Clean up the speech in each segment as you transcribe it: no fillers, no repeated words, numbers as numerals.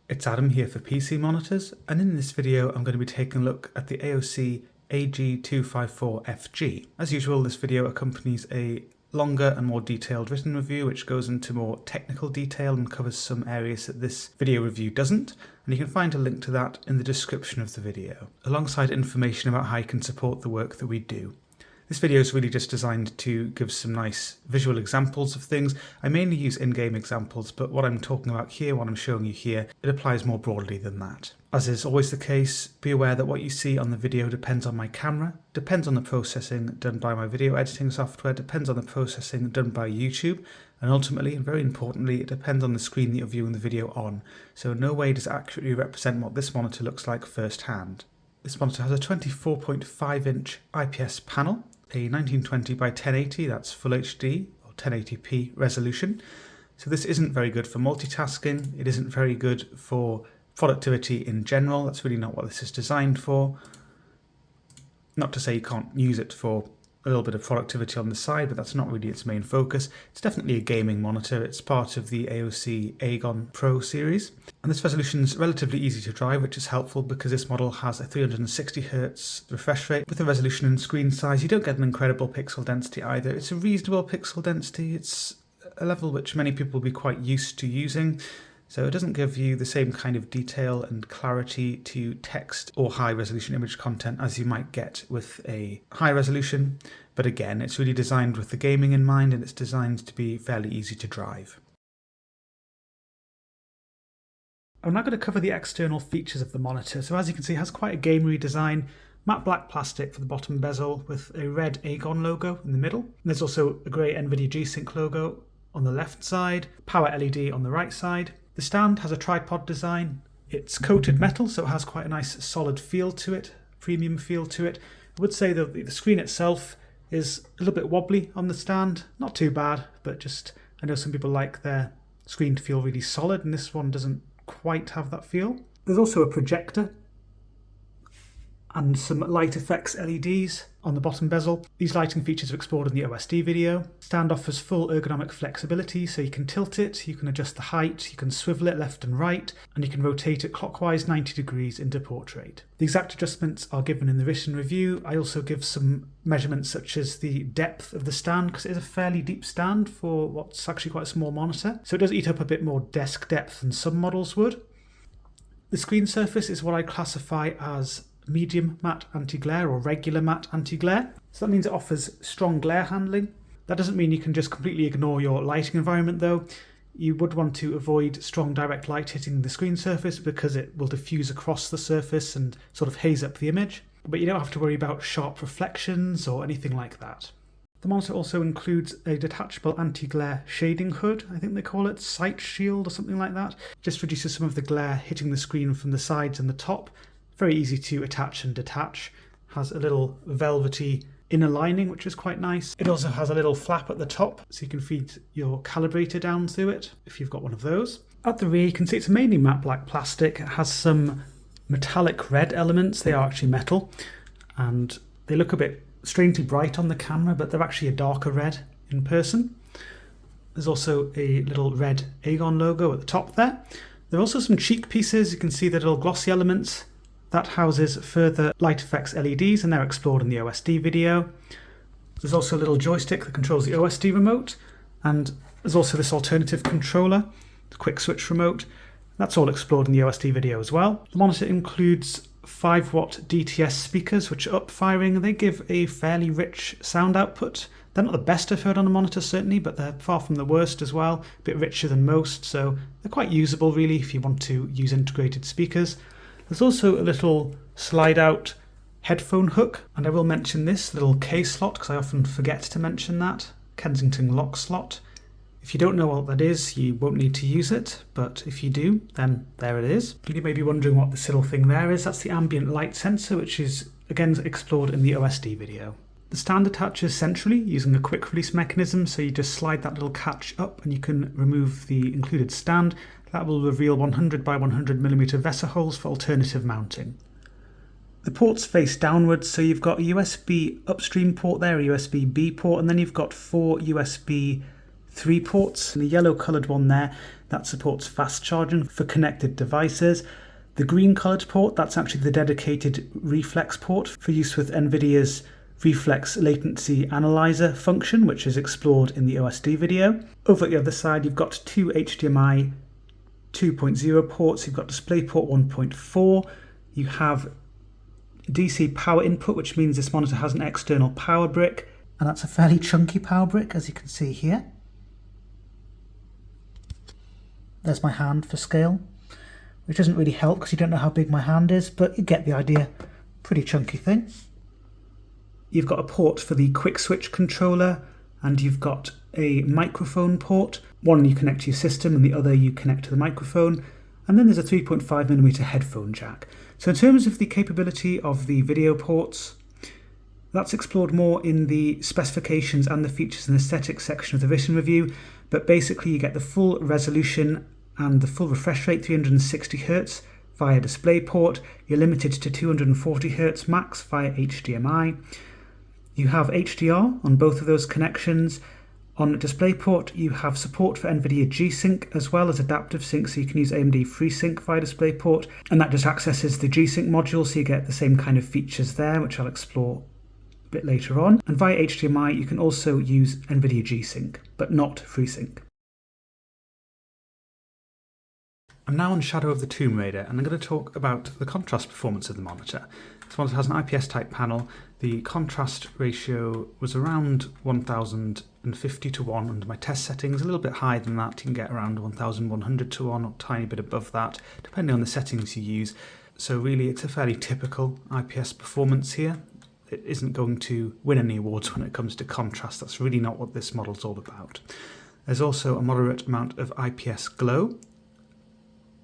It's Adam here for PC Monitors, and in this video I'm going to be taking a look at the AOC AG254FG. As usual, this video accompanies a longer and more detailed written review which goes into more technical detail and covers some areas that this video review doesn't, and you can find a link to that in the description of the video, alongside information about how you can support the work that we do. This video is really just designed to give some nice visual examples of things. I mainly use in-game examples, but what I'm talking about here, what I'm showing you here, it applies more broadly than that. As is always the case, be aware that what you see on the video depends on my camera, depends on the processing done by my video editing software, depends on the processing done by YouTube, and ultimately, and very importantly, it depends on the screen that you're viewing the video on. So in no way does it accurately represent what this monitor looks like firsthand. This monitor has a 24.5-inch IPS panel, a 1920 by 1080, that's Full HD or 1080p resolution. So this isn't very good for multitasking, it isn't very good for productivity in general, that's really not what this is designed for. Not to say you can't use it for a little bit of productivity on the side, but that's not really its main focus. It's definitely a gaming monitor, it's part of the AOC AGON PRO Series. And this resolution is relatively easy to drive, which is helpful because this model has a 360Hz refresh rate. With the resolution and screen size, you don't get an incredible pixel density either. It's a reasonable pixel density, it's a level which many people will be quite used to using. So it doesn't give you the same kind of detail and clarity to text or high resolution image content as you might get with a high resolution. But again, it's really designed with the gaming in mind, and it's designed to be fairly easy to drive. I'm now going to cover the external features of the monitor. So as you can see, it has quite a gamery design. Matte black plastic for the bottom bezel with a red AGON logo in the middle. And there's also a grey Nvidia G-Sync logo on the left side, power LED on the right side. The stand has a tripod design. It's coated metal, so it has quite a nice solid feel to it, premium feel to it. I would say that the screen itself is a little bit wobbly on the stand. Not too bad, but just I know some people like their screen to feel really solid, and this one doesn't quite have that feel. There's also a projector and some light effects LEDs on the bottom bezel. These lighting features are explored in the OSD video. Stand offers full ergonomic flexibility, so you can tilt it, you can adjust the height, you can swivel it left and right, and you can rotate it clockwise 90 degrees into portrait. The exact adjustments are given in the written review. I also give some measurements such as the depth of the stand, because it is a fairly deep stand for what's actually quite a small monitor. So it does eat up a bit more desk depth than some models would. The screen surface is what I classify as medium matte anti-glare or regular matte anti-glare. So that means it offers strong glare handling. That doesn't mean you can just completely ignore your lighting environment though. You would want to avoid strong direct light hitting the screen surface because it will diffuse across the surface and sort of haze up the image. But you don't have to worry about sharp reflections or anything like that. The monitor also includes a detachable anti-glare shading hood, I think they call it, sight shield or something like that. Just reduces some of the glare hitting the screen from the sides and the top. Very easy to attach and detach. Has a little velvety inner lining, which is quite nice. It also has a little flap at the top, so you can feed your calibrator down through it, if you've got one of those. At the rear, you can see it's mainly matte black plastic. It has some metallic red elements. They are actually metal, and they look a bit strangely bright on the camera, but they're actually a darker red in person. There's also a little red AGON logo at the top there. There are also some cheek pieces. You can see the little glossy elements. That houses further light effects LEDs, and they're explored in the OSD video. There's also a little joystick that controls the OSD remote, and there's also this alternative controller, the quick switch remote. That's all explored in the OSD video as well. The monitor includes 5-watt DTS speakers, which are up-firing, and they give a fairly rich sound output. They're not the best I've heard on a monitor certainly, but they're far from the worst as well. A bit richer than most, so they're quite usable really if you want to use integrated speakers. There's also a little slide-out headphone hook, and I will mention this little K slot because I often forget to mention that, Kensington lock slot. If you don't know what that is, you won't need to use it, but if you do, then there it is. You may be wondering what this little thing there is. That's the ambient light sensor, which is again explored in the OSD video. The stand attaches centrally using a quick release mechanism, so you just slide that little catch up and you can remove the included stand. That will reveal 100 by 100mm VESA holes for alternative mounting. The ports face downwards, so you've got a USB upstream port there, a USB B port, and then you've got 4 USB 3 ports. And the yellow coloured one there, that supports fast charging for connected devices. The green coloured port, that's actually the dedicated Reflex port for use with Nvidia's Reflex Latency Analyser function, which is explored in the OSD video. Over at the other side, you've got 2 HDMI 2.0 ports. You've got DisplayPort 1.4. You have DC power input, which means this monitor has an external power brick, and that's a fairly chunky power brick, as you can see here. There's my hand for scale, which doesn't really help because you don't know how big my hand is, but you get the idea. Pretty chunky thing. You've got a port for the quick switch controller, and you've got a microphone port. One you connect to your system and the other you connect to the microphone. And then there's a 3.5mm headphone jack. So in terms of the capability of the video ports, that's explored more in the specifications and the features and aesthetics section of the written review. But basically you get the full resolution and the full refresh rate, 360Hz via DisplayPort. You're limited to 240Hz max via HDMI. You have HDR on both of those connections. On DisplayPort, you have support for Nvidia G-Sync as well as adaptive sync, so you can use AMD FreeSync via DisplayPort, and that just accesses the G-Sync module, so you get the same kind of features there, which I'll explore a bit later on. And via HDMI, you can also use Nvidia G-Sync, but not FreeSync. I'm now on Shadow of the Tomb Raider, and I'm going to talk about the contrast performance of the monitor. This monitor has an IPS type panel. The contrast ratio was around 1050 to 1 under my test settings, a little bit higher than that. You can get around 1100 to 1 or a tiny bit above that, depending on the settings you use. So really it's a fairly typical IPS performance here. It isn't going to win any awards when it comes to contrast. That's really not what this model's all about. There's also a moderate amount of IPS glow,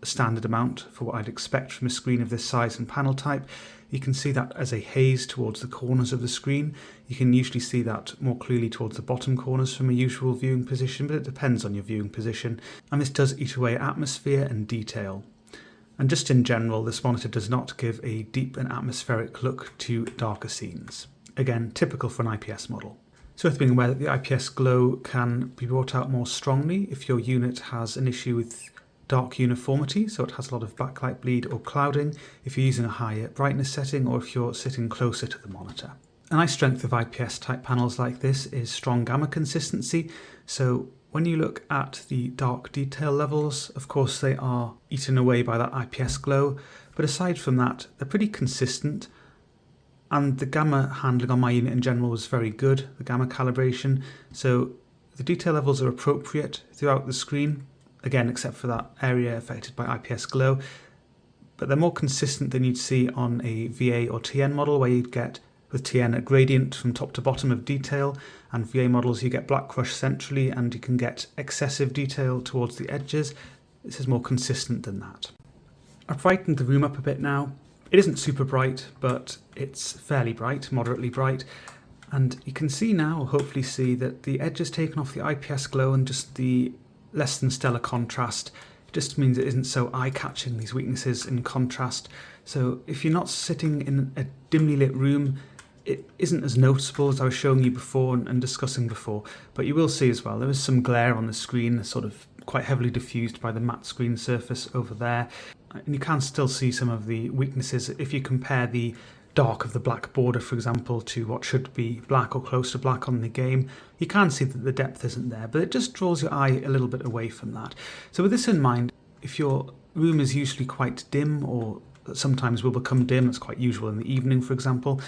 a standard amount for what I'd expect from a screen of this size and panel type. You can see that as a haze towards the corners of the screen. You can usually see that more clearly towards the bottom corners from a usual viewing position, but it depends on your viewing position. And this does eat away at atmosphere and detail. And just in general, this monitor does not give a deep and atmospheric look to darker scenes. Again, typical for an IPS model. It's worth being aware that the IPS glow can be brought out more strongly if your unit has an issue with dark uniformity, so it has a lot of backlight bleed or clouding, if you're using a higher brightness setting or if you're sitting closer to the monitor. A nice strength of IPS type panels like this is strong gamma consistency. So when you look at the dark detail levels, of course they are eaten away by that IPS glow, but aside from that, they're pretty consistent. And the gamma handling on my unit in general was very good, the gamma calibration. So the detail levels are appropriate throughout the screen. Again, except for that area affected by IPS glow, but they're more consistent than you'd see on a VA or TN model, where you'd get with TN a gradient from top to bottom of detail, and VA models you get black crush centrally and you can get excessive detail towards the edges. This is more consistent than that. I've brightened the room up a bit now. It isn't super bright, but it's fairly bright, moderately bright, and you can see now, hopefully see, that the edge has taken off the IPS glow and just the less than stellar contrast. It just means it isn't so eye-catching, these weaknesses in contrast. So if you're not sitting in a dimly lit room, it isn't as noticeable as I was showing you before and discussing before, but you will see as well there is some glare on the screen, sort of quite heavily diffused by the matte screen surface over there, and you can still see some of the weaknesses if you compare the dark of the black border, for example, to what should be black or close to black on the game. You can see that the depth isn't there, but it just draws your eye a little bit away from that. So with this in mind, if your room is usually quite dim or sometimes will become dim, it's quite usual in the evening, for example,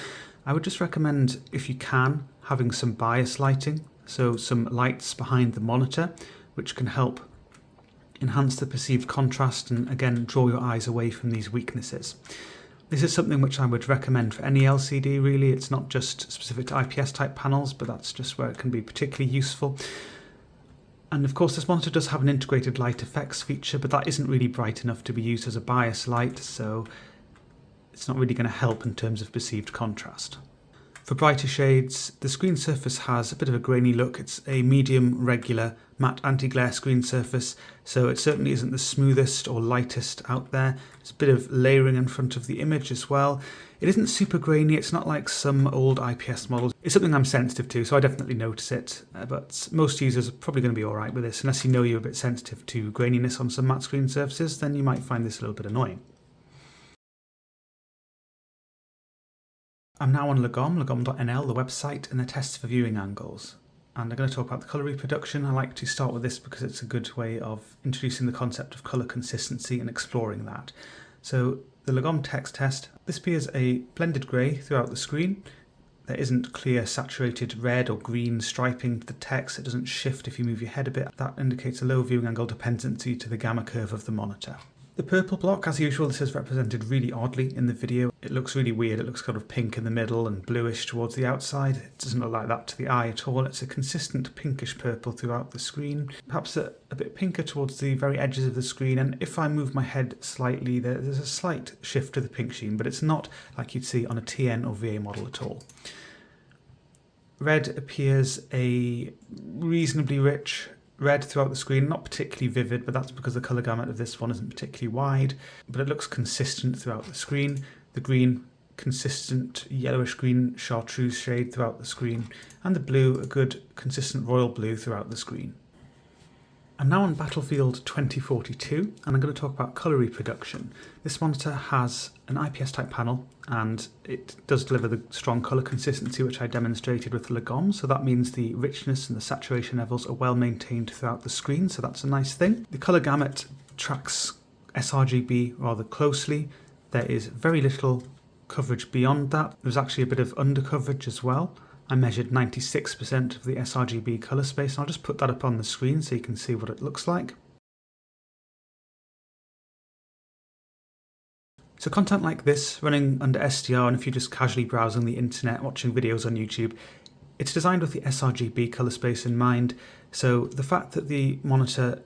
I would just recommend, if you can, having some bias lighting, so some lights behind the monitor, which can help enhance the perceived contrast and again draw your eyes away from these weaknesses. This is something which I would recommend for any LCD really. It's not just specific to IPS type panels, but that's just where it can be particularly useful. And of course this monitor does have an integrated light effects feature, but that isn't really bright enough to be used as a bias light, so it's not really going to help in terms of perceived contrast. For brighter shades, the screen surface has a bit of a grainy look. It's a medium, regular, matte anti-glare screen surface, so it certainly isn't the smoothest or lightest out there. There's a bit of layering in front of the image as well. It isn't super grainy, it's not like some old IPS models. It's something I'm sensitive to, so I definitely notice it, but most users are probably going to be alright with this. Unless you know you're a bit sensitive to graininess on some matte screen surfaces, then you might find this a little bit annoying. I'm now on lagom.nl, the website, and the tests for viewing angles. And I'm going to talk about the colour reproduction. I like to start with this because it's a good way of introducing the concept of colour consistency and exploring that. So the Lagom text test, this appears a blended grey throughout the screen. There isn't clear saturated red or green striping to the text. It doesn't shift if you move your head a bit. That indicates a low viewing angle dependency to the gamma curve of the monitor. The purple block, as usual, this is represented really oddly in the video. It looks really weird. It looks kind of pink in the middle and bluish towards the outside. It doesn't look like that to the eye at all. It's a consistent pinkish purple throughout the screen. Perhaps a bit pinker towards the very edges of the screen. And if I move my head slightly, there's a slight shift to the pink sheen, but it's not like you'd see on a TN or VA model at all. Red appears a reasonably rich red throughout the screen, not particularly vivid, but that's because the colour gamut of this one isn't particularly wide, but it looks consistent throughout the screen. The green, consistent yellowish green chartreuse shade throughout the screen, and the blue, a good consistent royal blue throughout the screen. I'm now on Battlefield 2042, and I'm going to talk about colour reproduction. This monitor has an IPS type panel, and it does deliver the strong colour consistency which I demonstrated with the Lagom, so that means the richness and the saturation levels are well maintained throughout the screen, so that's a nice thing. The colour gamut tracks sRGB rather closely. There is very little coverage beyond that. There's actually a bit of under coverage as well. I measured 96% of the sRGB colour space, and I'll just put that up on the screen so you can see what it looks like. So content like this running under SDR, and if you're just casually browsing the internet, watching videos on YouTube, it's designed with the sRGB colour space in mind. So the fact that the monitor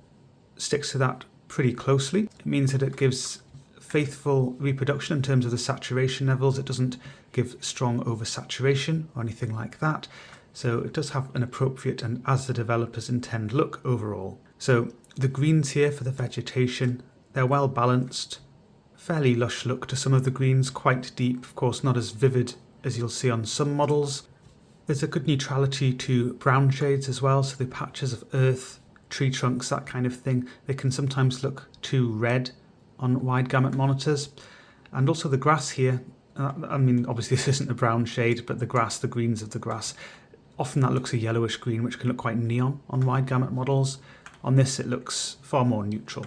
sticks to that pretty closely, it means that it gives faithful reproduction in terms of the saturation levels. It doesn't give strong oversaturation or anything like that. So it does have an appropriate and as the developers intend look overall. So the greens here for the vegetation, they're well balanced, fairly lush look to some of the greens, quite deep, of course not as vivid as you'll see on some models. There's a good neutrality to brown shades as well, so the patches of earth, tree trunks, that kind of thing, they can sometimes look too red on wide gamut monitors. And also the grass here, I mean obviously this isn't a brown shade, but the grass, the greens of the grass, often that looks a yellowish green which can look quite neon on wide gamut models. On this it looks far more neutral.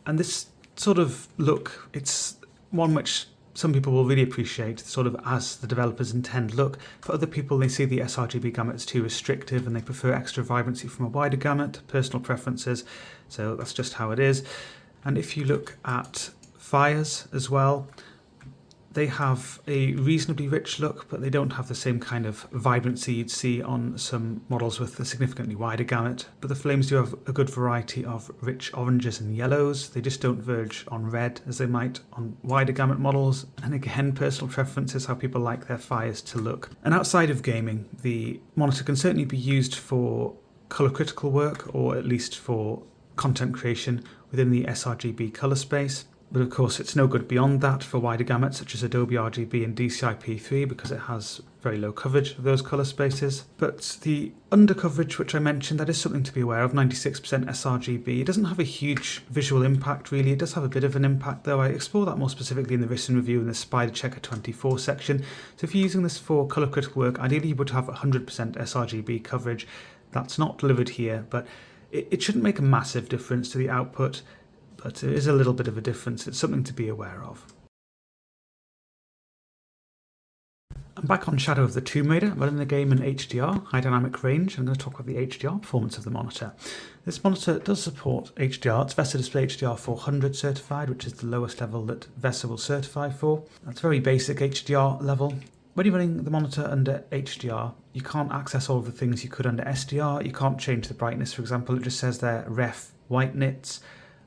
And this sort of look, it's one which some people will really appreciate, sort of as the developers intend look. For other people, they see the sRGB gamut as too restrictive and they prefer extra vibrancy from a wider gamut, personal preferences, so that's just how it is. And if you look at fires as well, they have a reasonably rich look, but they don't have the same kind of vibrancy you'd see on some models with a significantly wider gamut. But the flames do have a good variety of rich oranges and yellows. They just don't verge on red as they might on wider gamut models. And again, personal preference is how people like their fires to look. And outside of gaming, the monitor can certainly be used for color critical work, or at least for content creation within the sRGB color space. But of course it's no good beyond that for wider gamuts such as Adobe RGB and DCI-P3 because it has very low coverage of those colour spaces. But the under coverage which I mentioned, that is something to be aware of, 96% sRGB. It doesn't have a huge visual impact really, it does have a bit of an impact though. I explore that more specifically in the written review in the Spider Checker 24 section. So if you're using this for colour critical work, ideally you would have 100% sRGB coverage. That's not delivered here, but it shouldn't make a massive difference to the output. But there is a little bit of a difference. It's something to be aware of. I'm back on Shadow of the Tomb Raider, running the game in HDR, high dynamic range. I'm going to talk about the HDR performance of the monitor. This monitor does support HDR. It's VESA Display HDR 400 certified, which is the lowest level that VESA will certify for. That's very basic HDR level. When you're running the monitor under HDR, you can't access all of the things you could under SDR. You can't change the brightness, for example. It just says there ref white nits.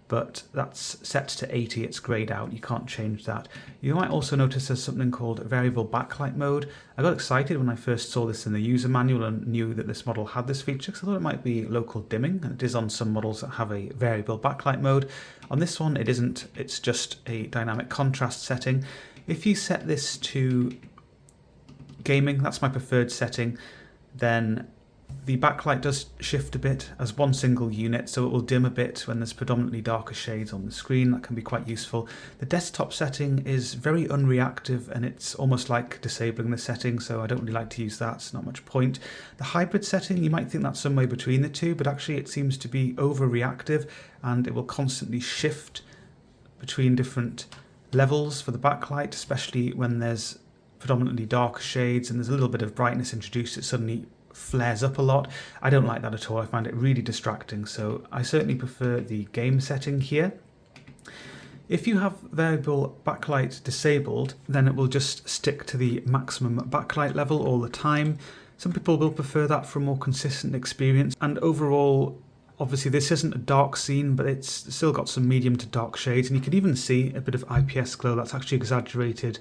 But that's set to 80, it's greyed out, you can't change that. You might also notice there's something called variable backlight mode. I got excited when I first saw this in the user manual and knew that this model had this feature because I thought it might be local dimming, and it is on some models that have a variable backlight mode. On this one it isn't, it's just a dynamic contrast setting. If you set this to gaming, that's my preferred setting, then the backlight does shift a bit as one single unit, so it will dim a bit when there's predominantly darker shades on the screen. That can be quite useful. The desktop setting is very unreactive and it's almost like disabling the setting, so I don't really like to use that. It's not much point. The hybrid setting, you might think that's somewhere between the two, but actually it seems to be overreactive and it will constantly shift between different levels for the backlight, especially when there's predominantly darker shades and there's a little bit of brightness introduced. It suddenly flares up a lot. I don't like that at all. I find it really distracting, so I certainly prefer the game setting here. If you have variable backlight disabled, then it will just stick to the maximum backlight level all the time. Some people will prefer that for a more consistent experience, and overall, obviously this isn't a dark scene, but it's still got some medium to dark shades, and you can even see a bit of IPS glow that's actually exaggerated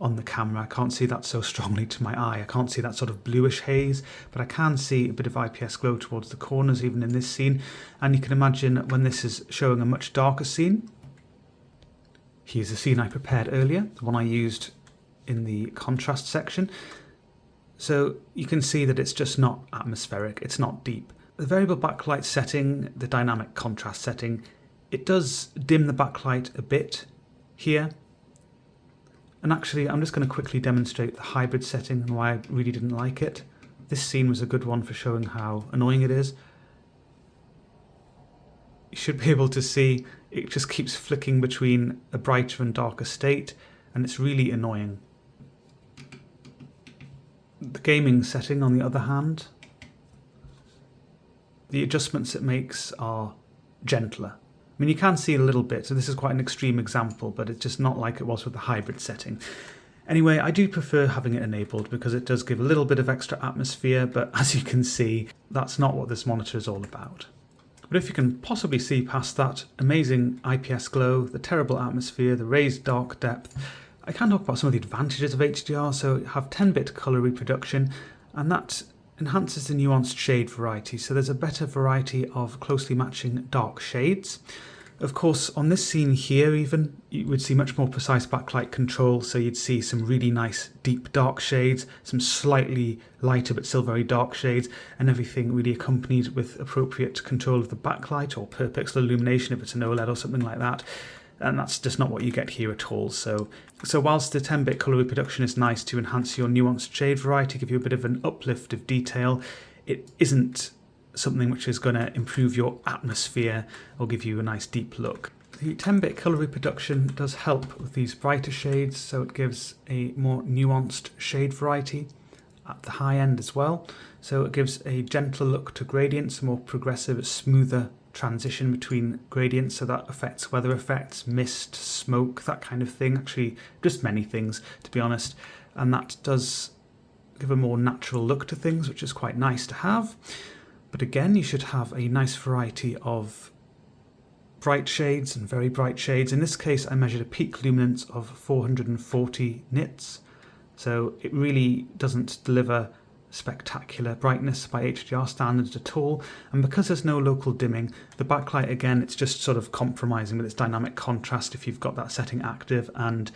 on the camera. I can't see that so strongly to my eye. I can't see that sort of bluish haze, but I can see a bit of IPS glow towards the corners even in this scene. And you can imagine when this is showing a much darker scene. Here's a scene I prepared earlier, the one I used in the contrast section. So you can see that it's just not atmospheric, it's not deep. The variable backlight setting, the dynamic contrast setting, it does dim the backlight a bit here. And actually, I'm just going to quickly demonstrate the hybrid setting and why I really didn't like it. This scene was a good one for showing how annoying it is. You should be able to see it just keeps flicking between a brighter and darker state, and it's really annoying. The gaming setting, on the other hand, the adjustments it makes are gentler. I mean, you can see a little bit, so this is quite an extreme example, but it's just not like it was with the hybrid setting. Anyway, I do prefer having it enabled because it does give a little bit of extra atmosphere, but as you can see, that's not what this monitor is all about. But if you can possibly see past that amazing IPS glow, the terrible atmosphere, the raised dark depth, I can talk about some of the advantages of HDR. So you have 10-bit color reproduction, and that enhances the nuanced shade variety, so there's a better variety of closely matching dark shades. Of course, on this scene here even, you would see much more precise backlight control, so you'd see some really nice deep dark shades, some slightly lighter but still very dark shades, and everything really accompanied with appropriate control of the backlight or per pixel illumination if it's an OLED or something like that. And that's just not what you get here at all. So whilst the 10-bit colour reproduction is nice to enhance your nuanced shade variety, give you a bit of an uplift of detail, it isn't something which is going to improve your atmosphere or give you a nice deep look. The 10-bit colour reproduction does help with these brighter shades, so it gives a more nuanced shade variety at the high end as well. So it gives a gentler look to gradients, a more progressive, smoother transition between gradients, so that affects weather effects, mist, smoke, that kind of thing. Actually, just many things, to be honest. And that does give a more natural look to things, which is quite nice to have. But again, you should have a nice variety of bright shades and very bright shades. In this case, I measured a peak luminance of 440 nits. So it really doesn't deliver spectacular brightness by HDR standards at all, and because there's no local dimming, the backlight, again, it's just sort of compromising with its dynamic contrast if you've got that setting active, and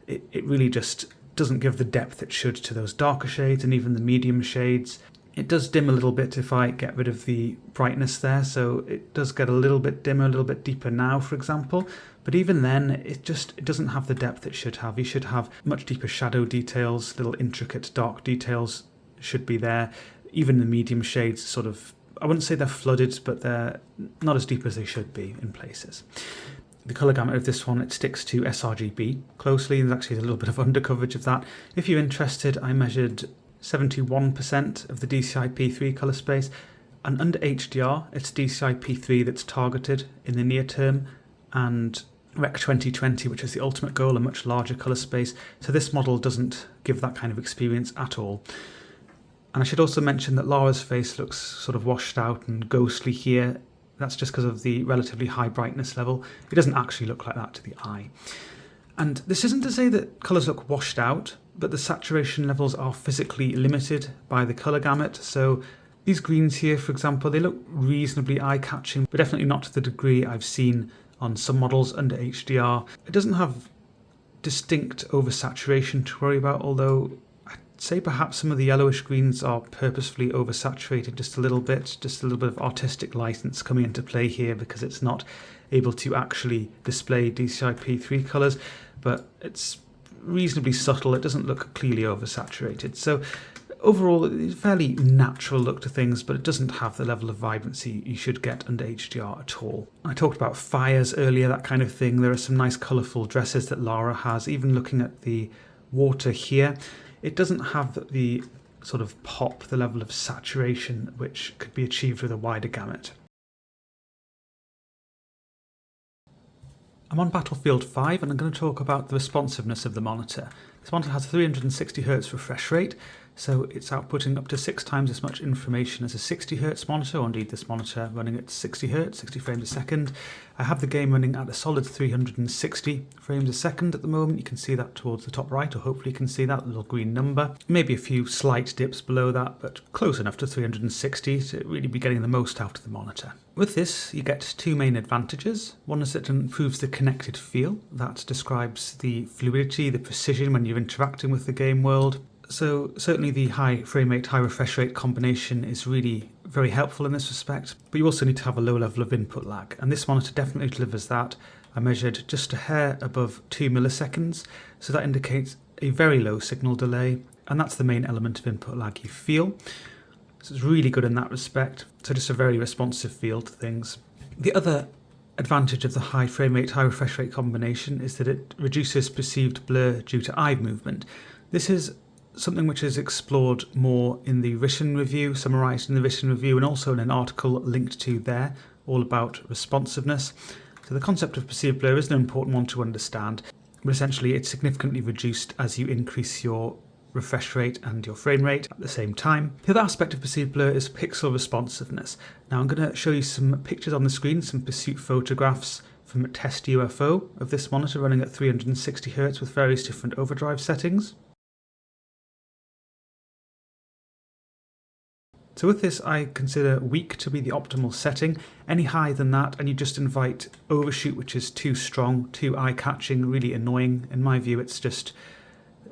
it really just doesn't give the depth it should to those darker shades and even the medium shades. It does dim a little bit if I get rid of the brightness there, so it does get a little bit dimmer, a little bit deeper now, for example, but even then it doesn't have the depth it should have. You should have much deeper shadow details, little intricate dark details should be there. Even the medium shades sort of, I wouldn't say they're flooded, but they're not as deep as they should be in places. The colour gamut of this one, it sticks to sRGB closely. There's actually a little bit of undercoverage of that. If you're interested, I measured 71% of the DCI-P3 colour space, and under HDR, it's DCI-P3 that's targeted in the near term, and Rec 2020, which is the ultimate goal, a much larger colour space. So this model doesn't give that kind of experience at all. And I should also mention that Lara's face looks sort of washed out and ghostly here. That's just because of the relatively high brightness level. It doesn't actually look like that to the eye. And this isn't to say that colours look washed out, but the saturation levels are physically limited by the colour gamut. So these greens here, for example, they look reasonably eye-catching, but definitely not to the degree I've seen on some models under HDR. It doesn't have distinct oversaturation to worry about, although I'd say perhaps some of the yellowish greens are purposefully oversaturated just a little bit of artistic license coming into play here because it's not able to actually display DCI-P3 colours, but it's reasonably subtle. It doesn't look clearly oversaturated. So overall, it's a fairly natural look to things, but it doesn't have the level of vibrancy you should get under HDR at all. I talked about fires earlier, that kind of thing. There are some nice colourful dresses that Lara has. Even looking at the water here, it doesn't have the sort of pop, the level of saturation which could be achieved with a wider gamut. I'm on Battlefield 5 and I'm going to talk about the responsiveness of the monitor. This monitor has a 360Hz refresh rate, so it's outputting up to 6 times as much information as a 60Hz monitor, or indeed this monitor running at 60Hz, 60 frames a second. I have the game running at a solid 360 frames a second at the moment. You can see that towards the top right, or hopefully you can see that little green number. Maybe a few slight dips below that, but close enough to 360 to really be getting the most out of the monitor. With this, you get 2 main advantages. One is that it improves the connected feel. That describes the fluidity, the precision when you're interacting with the game world. So certainly the high frame rate, high refresh rate combination is really very helpful in this respect, but you also need to have a low level of input lag, and this monitor definitely delivers that. I measured just a hair above 2 milliseconds, so that indicates a very low signal delay, and that's the main element of input lag you feel. So it's really good in that respect, so just a very responsive feel to things. The other advantage of the high frame rate, high refresh rate combination is that it reduces perceived blur due to eye movement. This is something which is explored more in the written review, summarised in the written review, and also in an article linked to there, all about responsiveness. So the concept of perceived blur is an important one to understand, but essentially it's significantly reduced as you increase your refresh rate and your frame rate at the same time. The other aspect of perceived blur is pixel responsiveness. Now I'm going to show you some pictures on the screen, some pursuit photographs from test UFO of this monitor running at 360Hz with various different overdrive settings. So with this, I consider weak to be the optimal setting. Any higher than that and you just invite overshoot, which is too strong, too eye-catching, really annoying. In my view, it's just,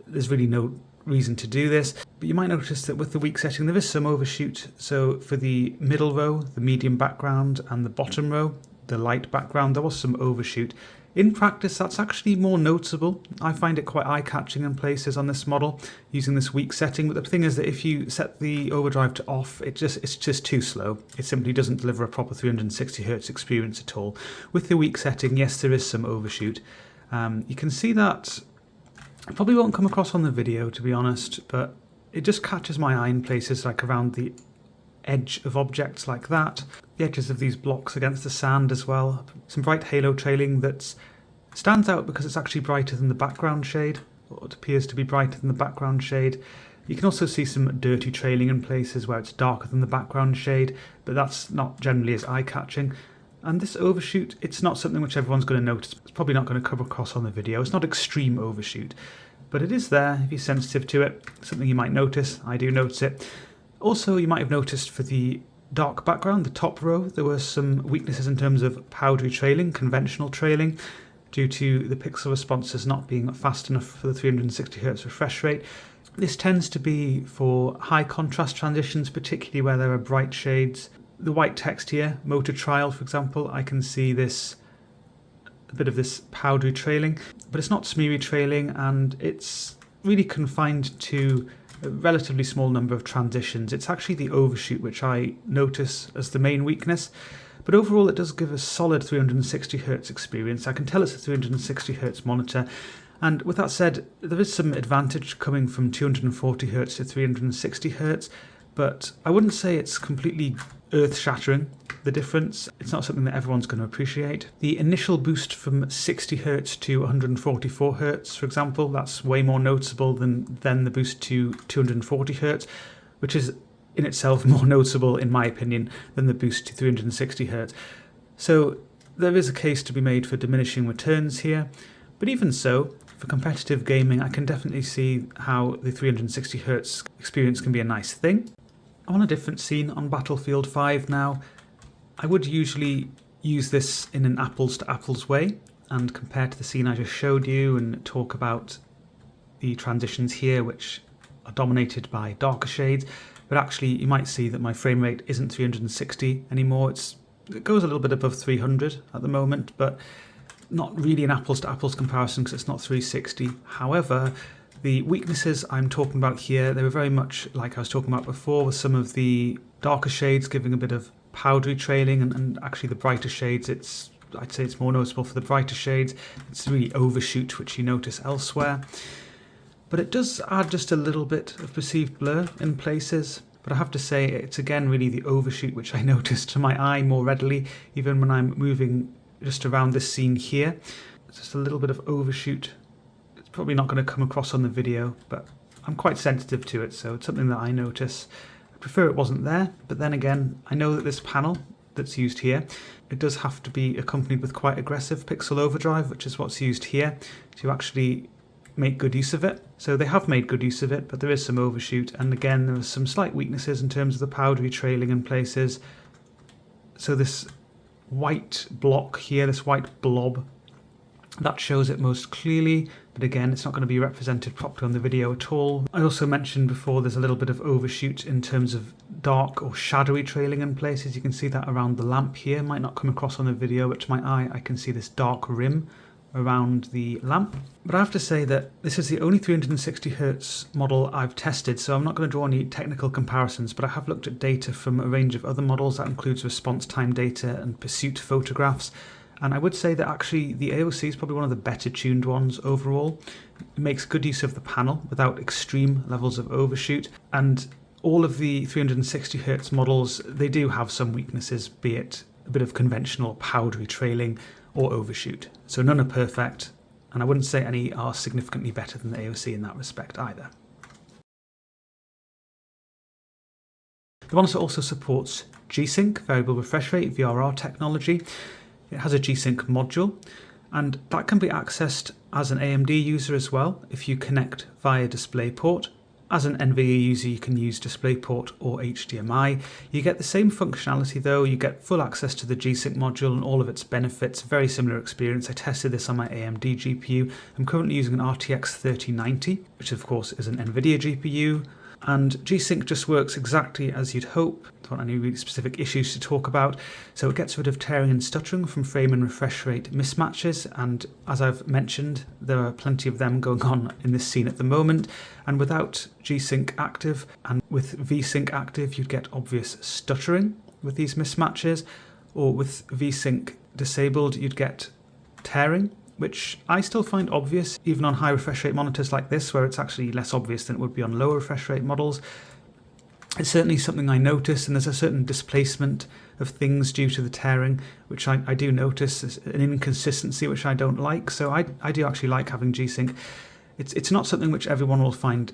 there's really no reason to do this. But you might notice that with the weak setting, there is some overshoot. So for the middle row, the medium background, and the bottom row, the light background, there was some overshoot. In practice, that's actually more noticeable. I find it quite eye-catching in places on this model using this weak setting, but the thing is that if you set the overdrive to off, it's just too slow. It simply doesn't deliver a proper 360Hz experience at all. With the weak setting, yes, there is some overshoot. You can see that it probably won't come across on the video, to be honest, but it just catches my eye in places like around the edge of objects like that, the edges of these blocks against the sand as well. Some bright halo trailing that stands out because it's actually brighter than the background shade, or it appears to be brighter than the background shade. You can also see some dirty trailing in places where it's darker than the background shade, but that's not generally as eye-catching. And this overshoot, it's not something which everyone's going to notice. It's probably not going to come across on the video. It's not extreme overshoot, but it is there if you're sensitive to it. Something you might notice. I do notice it. Also, you might have noticed for the dark background, the top row, there were some weaknesses in terms of powdery trailing, conventional trailing, due to the pixel responses not being fast enough for the 360Hz refresh rate. This tends to be for high contrast transitions, particularly where there are bright shades. The white text here, motor trial, for example, I can see this, a bit of this powdery trailing, but it's not smeary trailing, and it's really confined to a relatively small number of transitions. It's actually the overshoot which I notice as the main weakness, but overall it does give a solid 360Hz experience. I can tell it's a 360Hz monitor, and with that said, there is some advantage coming from 240Hz to 360Hz, but I wouldn't say it's completely earth-shattering, the difference. It's not something that everyone's going to appreciate. The initial boost from 60Hz to 144Hz, for example, that's way more noticeable than the boost to 240Hz, which is in itself more noticeable, in my opinion, than the boost to 360Hz. So there is a case to be made for diminishing returns here, but even so, for competitive gaming, I can definitely see how the 360Hz experience can be a nice thing. I'm on a different scene on Battlefield 5 now. I would usually use this in an apples to apples way. and compare to the scene I just showed you and talk about the transitions here, which are dominated by darker shades. But actually you might see that my frame rate isn't 360 anymore. It goes a little bit above 300 at the moment, but not really an apples to apples comparison because it's not 360. However, the weaknesses I'm talking about here, they were very much like I was talking about before, with some of the darker shades giving a bit of powdery trailing, and actually the brighter shades, I'd say it's more noticeable for the brighter shades. It's really overshoot, which you notice elsewhere. But it does add just a little bit of perceived blur in places. But I have to say, it's again really the overshoot which I notice to my eye more readily, even when I'm moving just around this scene here. It's just a little bit of overshoot. It's probably not going to come across on the video, but I'm quite sensitive to it, so it's something that I notice. I prefer it wasn't there, but then again, I know that this panel that's used here, it does have to be accompanied with quite aggressive pixel overdrive, which is what's used here, to actually make good use of it. So they have made good use of it, but there is some overshoot, and again there are some slight weaknesses in terms of the powdery trailing in places. So this white block here, this white blob, that shows it most clearly, but again it's not going to be represented properly on the video at all. I also mentioned before there's a little bit of overshoot in terms of dark or shadowy trailing in places. You can see that around the lamp here, might not come across on the video, but to my eye I can see this dark rim around the lamp. But I have to say that this is the only 360Hz model I've tested, so I'm not going to draw any technical comparisons, but I have looked at data from a range of other models. That includes response time data and pursuit photographs, and I would say that actually the AOC is probably one of the better tuned ones overall. It makes good use of the panel without extreme levels of overshoot, and all of the 360Hz models, they do have some weaknesses, be it a bit of conventional powdery trailing or overshoot. So none are perfect, and I wouldn't say any are significantly better than the AOC in that respect either. The monitor also supports G-Sync, variable refresh rate, VRR technology. It has a G-Sync module, and that can be accessed as an AMD user as well if you connect via DisplayPort. As an Nvidia user, you can use DisplayPort or HDMI. You get the same functionality though, you get full access to the G-Sync module and all of its benefits, very similar experience. I tested this on my AMD GPU. I'm currently using an RTX 3090, which of course is an Nvidia GPU, and G-Sync just works exactly as you'd hope. Don't want any really specific issues to talk about. So it gets rid of tearing and stuttering from frame and refresh rate mismatches, and as I've mentioned, there are plenty of them going on in this scene at the moment. And without G-Sync active and with V-Sync active, you'd get obvious stuttering with these mismatches, or with V-Sync disabled, you'd get tearing, which I still find obvious even on high refresh rate monitors like this, where it's actually less obvious than it would be on lower refresh rate models. It's certainly something I notice, and there's a certain displacement of things due to the tearing, which I do notice, as an inconsistency which I don't like. So I do actually like having G-Sync. It's not something which everyone will find,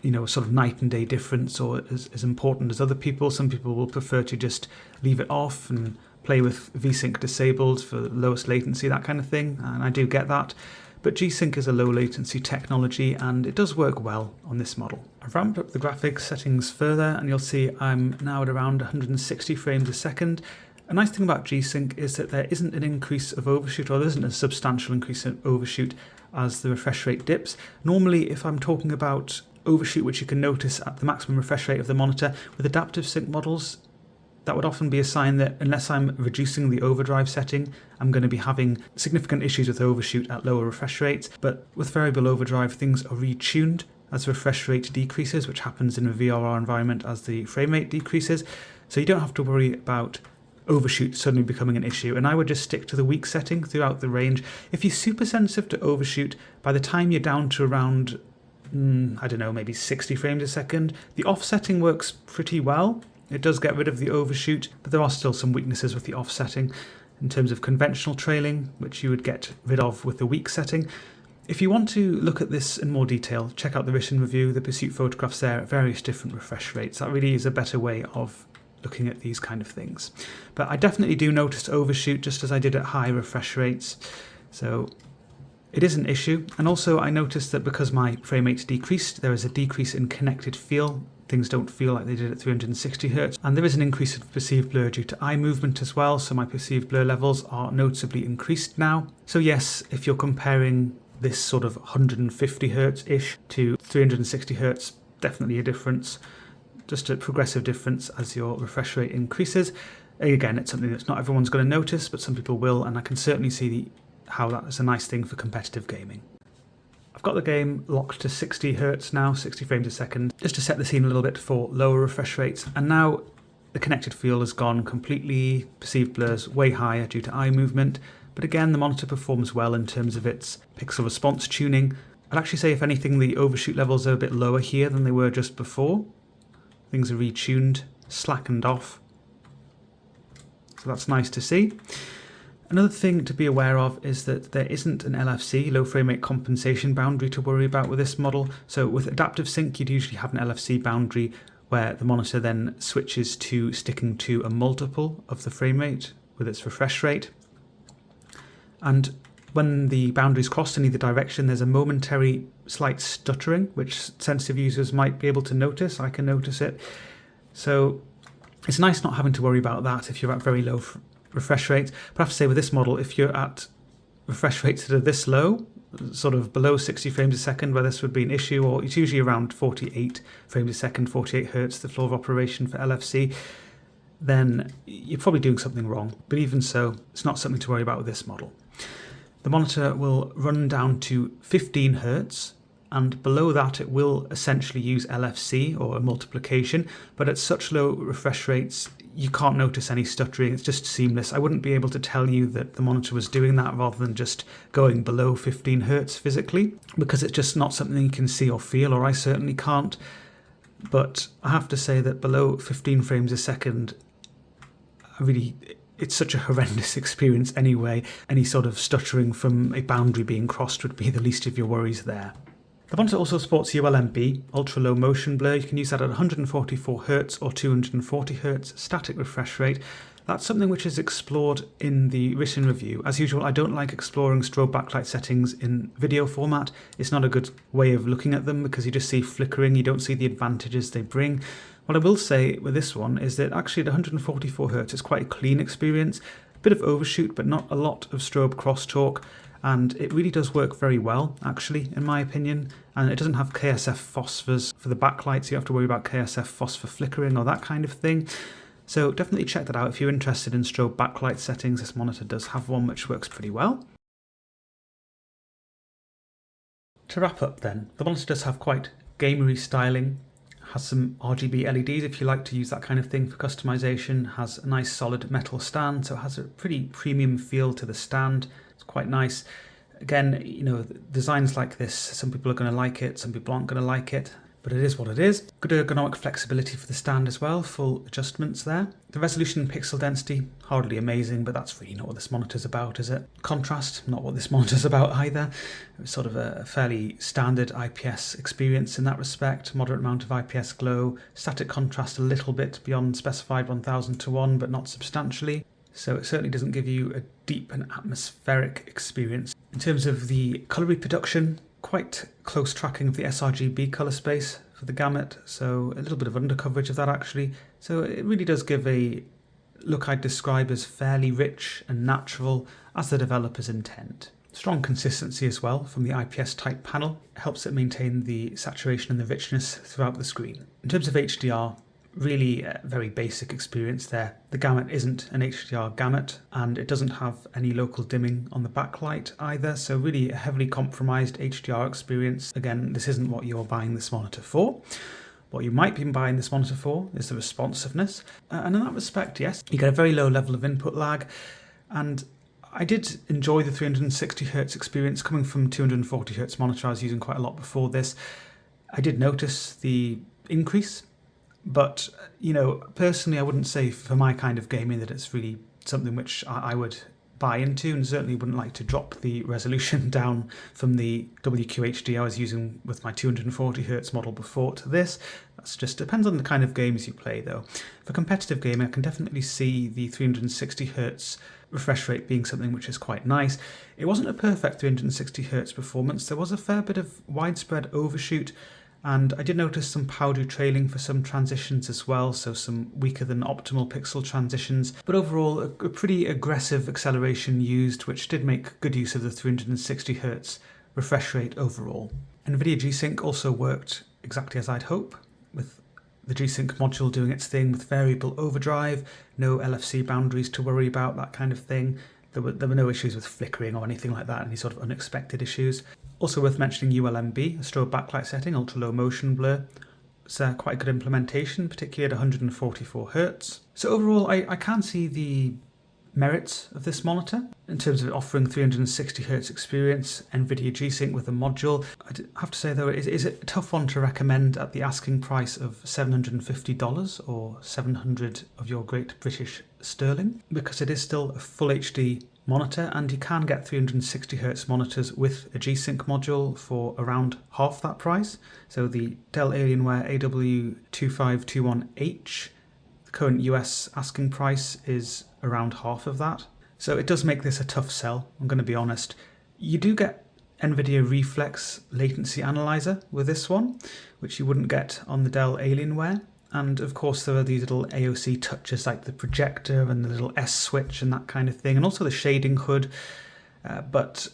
you know, sort of night and day difference or as important as other people. Some people will prefer to just leave it off and play with V-Sync disabled for lowest latency, that kind of thing, and I do get that. But G-Sync is a low latency technology and it does work well on this model. I've ramped up the graphics settings further and you'll see I'm now at around 160 frames a second. A nice thing about G-Sync is that there isn't an increase of overshoot, or there isn't a substantial increase in overshoot as the refresh rate dips. Normally, if I'm talking about overshoot, which you can notice at the maximum refresh rate of the monitor, with adaptive sync models, that would often be a sign that unless I'm reducing the overdrive setting, I'm going to be having significant issues with overshoot at lower refresh rates. But with variable overdrive, things are retuned as the refresh rate decreases, which happens in a VRR environment as the frame rate decreases. So you don't have to worry about overshoot suddenly becoming an issue, and I would just stick to the weak setting throughout the range. If you're super sensitive to overshoot, by the time you're down to around, I don't know, maybe 60 frames a second, the off setting works pretty well. It does get rid of the overshoot, but there are still some weaknesses with the offsetting in terms of conventional trailing, which you would get rid of with the weak setting. If you want to look at this in more detail, check out the written review, the pursuit photographs there at various different refresh rates. That really is a better way of looking at these kind of things. But I definitely do notice overshoot, just as I did at high refresh rates. So it is an issue. And also I noticed that because my frame rate decreased, there is a decrease in connected feel things don't feel like they did at 360 Hz. And there is an increase in perceived blur due to eye movement as well, so my perceived blur levels are noticeably increased now. So yes, if you're comparing this sort of 150 Hz-ish to 360 Hz, definitely a difference, just a progressive difference as your refresh rate increases. Again, it's something that not everyone's going to notice, but some people will, and I can certainly see how that is a nice thing for competitive gaming. I've got the game locked to 60 Hz now, 60 frames a second, just to set the scene a little bit for lower refresh rates. And now the connected feel has gone completely, perceived blur's way higher due to eye movement. But again, the monitor performs well in terms of its pixel response tuning. I'd actually say, if anything, the overshoot levels are a bit lower here than they were just before. Things are retuned, slackened off. So that's nice to see. Another thing to be aware of is that there isn't an LFC, low frame rate compensation boundary, to worry about with this model. So with adaptive sync, you'd usually have an LFC boundary where the monitor then switches to sticking to a multiple of the frame rate with its refresh rate. And when the boundaries crossed in either direction, there's a momentary slight stuttering, which sensitive users might be able to notice. I can notice it. So it's nice not having to worry about that if you're at very low refresh rates. But I have to say, with this model, if you're at refresh rates that are this low, sort of below 60 frames a second, where this would be an issue, or it's usually around 48 frames a second, 48 Hz, the floor of operation for LFC, then you're probably doing something wrong. But even so, it's not something to worry about with this model. The monitor will run down to 15 Hz, and below that it will essentially use LFC or a multiplication, but at such low refresh rates you can't notice any stuttering. It's just seamless. I wouldn't be able to tell you that the monitor was doing that rather than just going below 15 Hz physically, because it's just not something you can see or feel, or I certainly can't. But I have to say that below 15 frames a second, it's such a horrendous experience anyway. Any sort of stuttering from a boundary being crossed would be the least of your worries there. The monitor also supports ULMB, ultra low motion blur. You can use that at 144 Hz or 240 Hz static refresh rate. That's something which is explored in the written review. As usual, I don't like exploring strobe backlight settings in video format. It's not a good way of looking at them because you just see flickering, you don't see the advantages they bring. What I will say with this one is that actually at 144 Hz it's quite a clean experience. A bit of overshoot, but not a lot of strobe crosstalk. And it really does work very well, actually, in my opinion. And it doesn't have KSF phosphors for the backlight, so you have to worry about KSF phosphor flickering or that kind of thing. So definitely check that out if you're interested in strobe backlight settings. This monitor does have one which works pretty well. To wrap up then, the monitor does have quite gamery styling. Has some RGB LEDs if you like to use that kind of thing for customization. Has a nice solid metal stand, so it has a pretty premium feel to the stand. It's quite nice. Again, you know, designs like this, some people are going to like it, some people aren't going to like it, but it is what it is. Good ergonomic flexibility for the stand as well, full adjustments there. The resolution and pixel density, hardly amazing, but that's really not what this monitor's about, is it? Contrast, not what this monitor's about either. It's sort of a fairly standard IPS experience in that respect. Moderate amount of IPS glow, static contrast a little bit beyond specified 1000:1, but not substantially. So it certainly doesn't give you a deep and atmospheric experience. In terms of the colour reproduction, quite close tracking of the sRGB colour space for the gamut, so a little bit of undercoverage of that actually. So it really does give a look I'd describe as fairly rich and natural, as the developer's intent. Strong consistency as well from the IPS type panel. It helps it maintain the saturation and the richness throughout the screen. In terms of HDR, really a very basic experience there. The gamut isn't an HDR gamut, and it doesn't have any local dimming on the backlight either, so really a heavily compromised HDR experience. Again, this isn't what you're buying this monitor for. What you might be buying this monitor for is the responsiveness, and in that respect, yes, you get a very low level of input lag, and I did enjoy the 360 Hz experience coming from 240 Hz monitor I was using quite a lot before this. I did notice the increase, but, you know, personally I wouldn't say for my kind of gaming that it's really something which I would buy into, and certainly wouldn't like to drop the resolution down from the WQHD I was using with my 240 Hz model before to this. That's just depends on the kind of games you play though. For competitive gaming I can definitely see the 360 Hz refresh rate being something which is quite nice. It wasn't a perfect 360 Hz performance, there was a fair bit of widespread overshoot, And I did notice some powdery trailing for some transitions as well, so some weaker than optimal pixel transitions. But overall, a pretty aggressive acceleration used, which did make good use of the 360Hz refresh rate overall. Nvidia G-Sync also worked exactly as I'd hope, with the G-Sync module doing its thing with variable overdrive, no LFC boundaries to worry about, that kind of thing. There were no issues with flickering or anything like that, any sort of unexpected issues. Also worth mentioning ULMB, a strobe backlight setting, ultra low motion blur. It's quite a good implementation, particularly at 144Hz. So overall, I can see the merits of this monitor in terms of offering 360Hz experience, Nvidia G-Sync with a module. I have to say though, it is a tough one to recommend at the asking price of $750 or 700 of your great British sterling, because it is still a full HD monitor, and you can get 360Hz monitors with a G-Sync module for around half that price. So the Dell Alienware AW2521H, the current US asking price is around half of that. So it does make this a tough sell, I'm going to be honest. You do get Nvidia Reflex Latency Analyser with this one, which you wouldn't get on the Dell Alienware. And of course there are these little AOC touches like the projector and the little S switch and that kind of thing, and also the shading hood. But,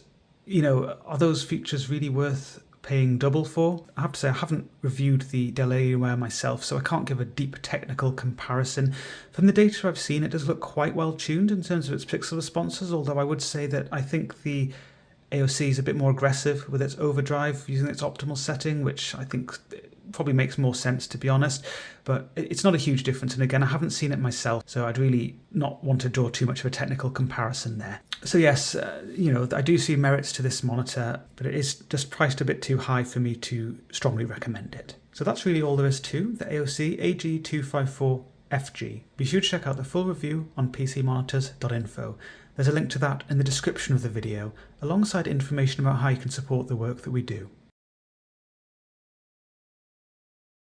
you know, are those features really worth paying double for? I have to say I haven't reviewed the Dell Alienware myself, so I can't give a deep technical comparison. From the data I've seen, it does look quite well tuned in terms of its pixel responses, although I would say that I think the AOC is a bit more aggressive with its overdrive using its optimal setting, which I think probably makes more sense, to be honest, but it's not a huge difference. And again, I haven't seen it myself, so I'd really not want to draw too much of a technical comparison there. So yes, you know, I do see merits to this monitor, but it is just priced a bit too high for me to strongly recommend it. So that's really all there is to the AOC AG254FG. Be sure to check out the full review on PCmonitors.info. There's a link to that in the description of the video, alongside information about how you can support the work that we do.